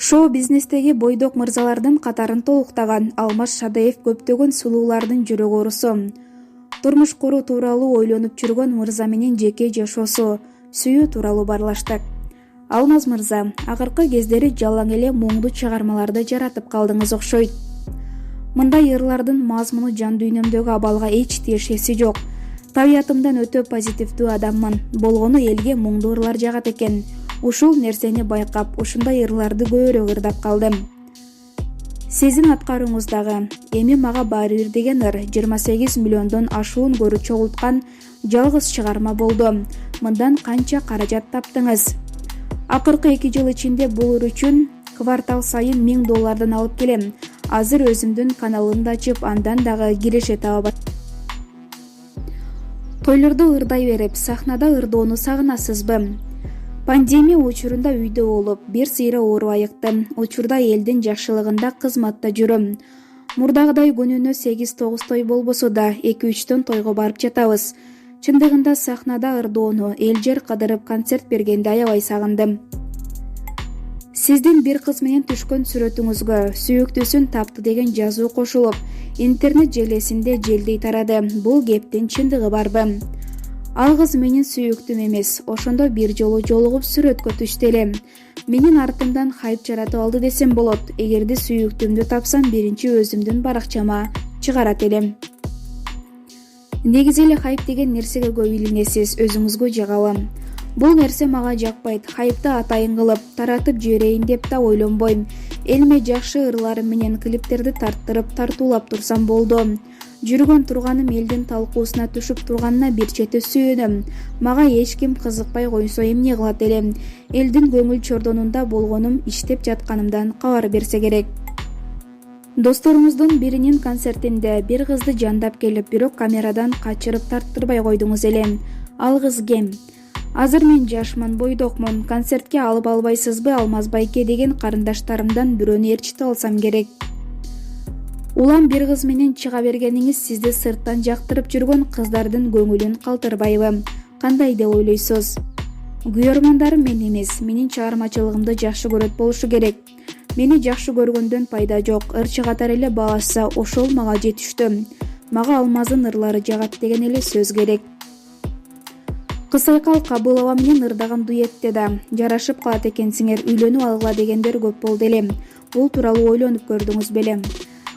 Шоу-бизнестеги бойдок мырзалардын катарын толуктаган Алмаз Шадаев көптөгөн сулуулардын жүрөк оорусу. Турмуш куруу тууралуу ойлонуп жүргөн мырза менен жеке жашоосу, сүйүү тууралуу баарлаштык. Алмаз мырза, акыркы кездери жалаң эле моңдуу чыгармаларды жаратып калдыңыз окшойт. Мындай ырлардын мазмуну жан дүйнөмдөгү абалга эч тиешеси жок. Табиятымдан өтө позитивдүү адаммын. Болгону элге моңдуу ырлар жагат экен. Ушул нерсени байкап, ушундай ырларды көбүрөөк ырдап калдым. Сиздин аткарууңуздагы «Эми мага баары бир» деген ыр 28 миллиондон ашуун көрүү чогулткан жалгыз чыгарма болду. Мындан канча каражат таптыңыз? Акыркы 2 жыл ичинде бул ыр үчүн квартал сайын $1000 алып келем. Азыр өзүмдүн каналымды ачып, андан дагы киреше таба баштадым. Тойлордо ырдай берип, сахнада ырдоону сагынасызбы? Пандемия учурунда үйдө болуп, бир сыйра ооруп айыктым. Учурда элдин жакшылыгында кызматта жүрөм. Мурдагыдай күнүнө 8-9 той болбосо да 2-3 тойго барып жатабыз. Чындыгында сахнада ырдоону, эл жер кыдырып концерт бергенди аябай сагындым. Сиздин бир кыз менен түшкөн сүрөтүңүзгө «Сүйүктүүсүн тапты» деген жазуу кошулуп, интернет желесинде желдей тарады. Бул кептин чындыгы барбы? Ал кыз менин сүйүктүм эмес, ошондо бир жолу жолугуп сүрөткө түштү элем. Менин артымдан хайп жаратып алды десем болот. Эгерде сүйүктүмдү тапсам, биринчи өзүмдүн баракчама чыгарат элем. Негизи эле хайп деген нерсеге көп илинесиз, өзүңүзгө жагабы? Бул нерсе мага жакпайт. Хайпты атайын кылып, таратып жиберейин деп да ойлонбойм. Элиме жакшы ырларым менен клиптерди тарттырып, тартуулап турсам болду. Жүргөн турганым элдин талкуусуна түшүп турганына бир чети сүйүнөм. Мага эч ким кызыкпай койсо эмне кылат элем? Элдин көңүл чордонунда болгонум, иштеп жатканымдан кабар берсе керек. Досторуңуздун биринин концертинде бир кызды жандап келип, бирок камерадан качырып тарттырбай койдуңуз эле. Ал кыз кем? Азыр мен жашмын, бойдокмун. Концертке алып албайсызбы, Алмаз байке деген карындаштарымдан бирөөнү ээрчитип алсам керек. Улам бир кыз менен чыга бергениңиз сизди сырттан жактырып жүргөн кыздардын көңүлүн калтырбайбы? Кандай деп ойлойсуз? Күйөрмандарым мен эмес, менин чыгармачылыгымды жакшы көрөт болушу керек. Мени жакшы көргөндөн пайда жок. Ырчы катар эле баалашса, ошол мага жетиштүү. Мага Алмаздын ырлары жагат деген эле сөз керек. Кысайкал Кабылова менен ырдаган дуэтте да жарашып калат экенсиңер, үйлөнүп алгыла дегендер көп болду эле. Бул тууралуу ойлонуп көрдүңүз беле?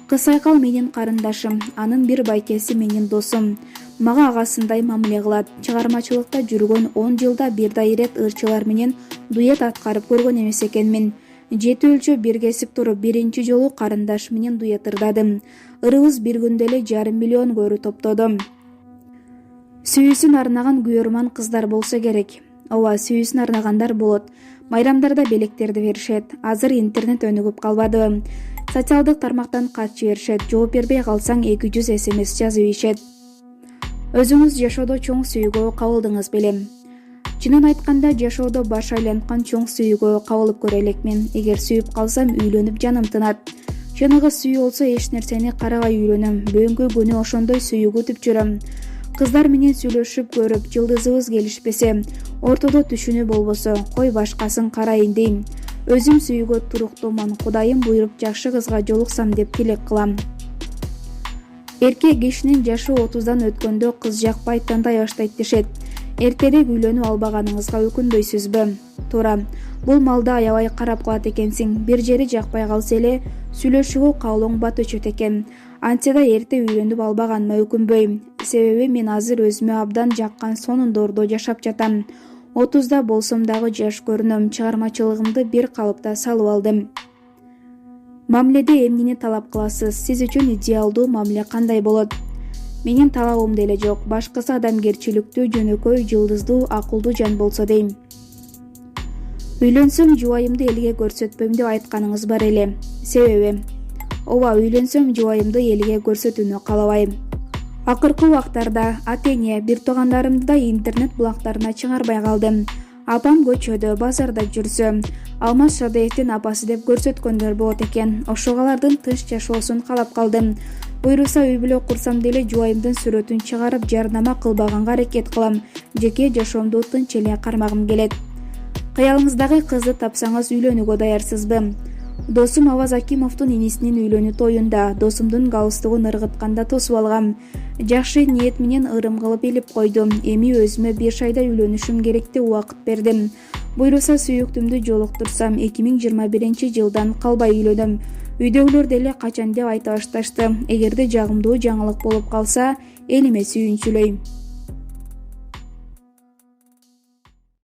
Кысайкал менин карындашым, анын бир байкеси менин досум. Мага агасындай мамиле кылат. Чыгармачылыкта жүргөн 10 жылда бирдай ирет ырчылар менен дуэт аткарып көргөн эмес экенмин. 7 өлчө бир кесип туруп, биринчи жолу карындаш менен дуэт ырдадым. Ырыбыз бир күндө эле 5,5 миллион көрүү топтоду. Сүйүүсүн арнаган күйөрман кыздар болсо керек. Ооба, сүйүүсүн арнагандар болот. Майрамдарда белектерди беришет. Азыр интернет өнүгүп калбадыбы? Социалдык тармактан кат жиберишет. Жооп бербей калсаң 200 СМС жазып ийишет. Өзүңүз жашоодо чоң сүйүүгө кабылдыңыз белем? Чынын айтканда, жашоодо баш айланткан чоң сүйүүгө кабылып көрө элекмин. Эгер сүйүп калсам, үйлөнүп жаным тынат. Чыныгы сүйүү болсо эч нерсени карабай үйлөнөм. Бүгүнкү күнү ошондой сүйүү күтүп жүрөм. Кыздар менен сүйлөшүп көрүп, жылдызыбыз келишпесе, ортодо түшүнүү болбосо, кой башкасын карайын дейм. Өзүм сүйүүгө туруктуумун. Кудайым буйруп жакшы кызга жолуксам деп тилек кылам. Эркек кишинин жашы 30дан өткөндө кыз жакпай, тандай баштайт дешет. Эртерээк үйлөнүп албаганыңызга өкүнбөйсүзбү? Туура. Бул малды аябай карап калат экенсиң. Бир жери жакпай калса эле сүйлөшүүгө каалооң бат өчөт экен. Антсе да эрте үйлөнүп албаганыма өкүнбөйм. Себеби мен азыр өзүмө абдан жаккан сонундордо жашап жатам. 30да болсом дагы жаш көрүнөм. Чыгармачылыгымды бир калыпта салып алдым. Мамиледе эмнени талап кыласыз? Сиз үчүн идеалдуу мамиле кандай болот? Менин талабым деле жок. Башкысы адамгерчиликтүү, жөнөкөй, жылдыздуу, акылдуу жан болсо дейм. Үйлөнсөм жубайымды элге көрсөтпөйм деп айтканыңыз бар эле. Себеби? Ооба, үйлөнсөм жубайымды элге көрсөтүүнү каалабайм. Акыркы убактарда ата-эне, бир туугандарымды да интернет булактарына чыгарбай калдым. Апам көчөдө, базарда жүрсө, Алмаз Шадаевдин апасы деп көрсөткөндөр болот экен. Ошогалардын тыш жашоосун каалап калдым. Буйруса үй бүлө курсам деле жубайымдын сүрөтүн чыгарып жарнама кылбаганга аракет кылам. Жеке жашоомду тынч эле кармагым келет. Кыялыңыздагы кызды тапсаңыз үйлөнүүгө даярсызбы? Досум Аваз Акимовдун инисинин үйлөнүү тоюнда досумдун галстугун ыргытканда тосуп алгам. Жакшы ниет менен ырым кылып илип койдум. Эми өзүмө 1 айда үйлөнүшүм керек деп убакыт бердим. Буйруса сүйүктүмдү жолуктурсам 2021-жылдан калбай үйлөнөм. Үйдөгүлөр деле качан деп айта башташты. Эгерде жагымдуу жаңылык болуп калса, элиме сүйүнчүлөйм.